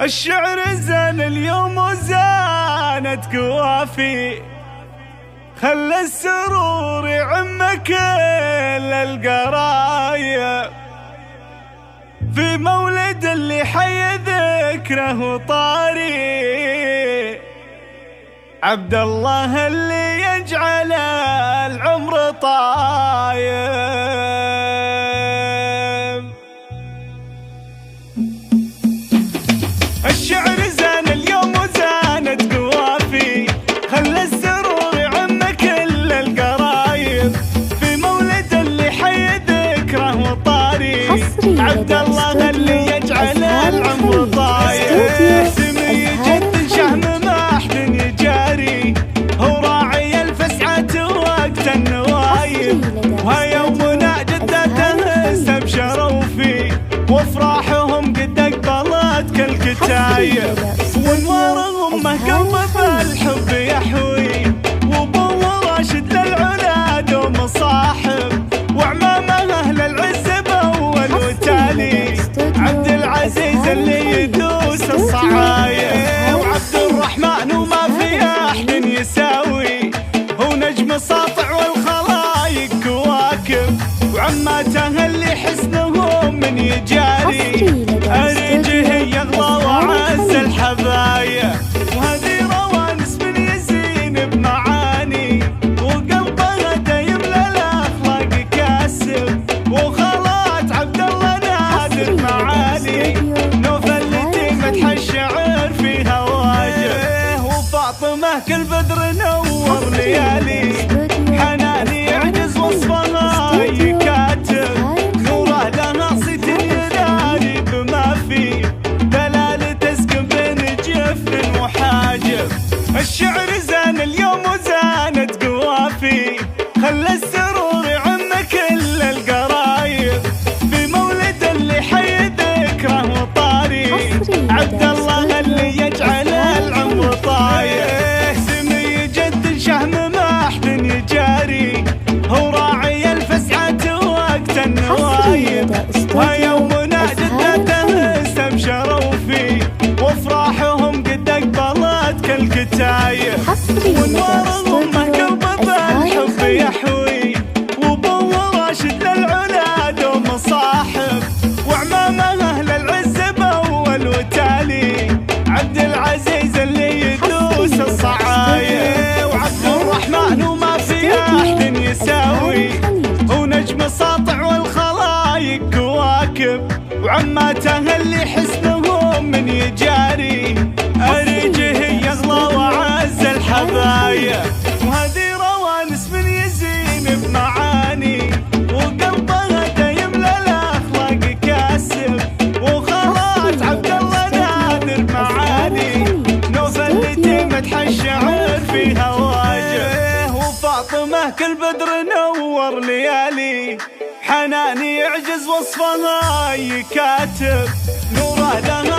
الشعر زان اليوم وزانت قوافي، خلى السرور يعم كل القرايا، في مولد اللي حي ذكره وطاري، عبد الله اللي يجعل العمر طايب. الشعر زان اليوم وزانت قوافي، خلى السرور يعم كل القرايب، في مولد اللي حي ذكره وطاري، عبد الله اللي يجعل العمر طايب. سمي جد شهم ما حد يجاري، هو راعي الفسعة وقت النوايب، ويومنا جدته استبشروا فيه، وافراحهم قد اقبلت كالكتايب، وانوارهم قلب بالحب يحوي، وابو راشد للعلا دوم صاحب، وعمامه اهل العز باول وتالي، عبد العزيز اللي يدوس الصعايب، وعبد الرحمن وما في احد يساوي، هو نجم ساطع والخلايق كواكب، وعماته اللي حسنهم من يجاري، أريجه يغلى وعز الحبايا، وهذه روانس من يزين بمعاني، وقلبه دايم للأخلاق كاسب، وخالات عبد الله نادر معالي، نوفلتي مدح الشعر فيها واجب، وفاطمة كل بدر نور ليالي، حناني يعجز وصفها يكاتب، نوره لها صيت ينادي بما فيه، دلالة تسكن بين جفن وحاجب. الشعر زان اليوم وزانت قوافي، خلى السرور يعم كل القرايب، في مولد اللي حي ذكره وطاري، عبد الله اللي يجعل العمر طايب. سمي جد شهم ما حد يجاري، هو راعي الفسعة وقت النوايب، ويومنا جدته استبشروا فيه، وافراحهم قد اقبلت كالكتايب، وانوارهم قلب بالحب يحوي، وابو راشد للعلا دوم صاحب، وعمامه اهل العز باول وتالي، عبد العزيز اللي يدوس الصعايب، وعبد الرحمن وما في احد يساوي، هو نجم ساطع والخلايق كواكب، وعماته اللي حسنهم من يجاري، أريجه يغلى وعز الحبايا، وهذه روانس من يزين بمعاني، وقلبه دايم للأخلاق كاسب، وخالات عبد الله نادر معالي، نوفلتي مدح الشعر فيها واجب، وفاطمة كل بدر نور ليالي، حناني يعجز وصفها يكاتب، نوره لها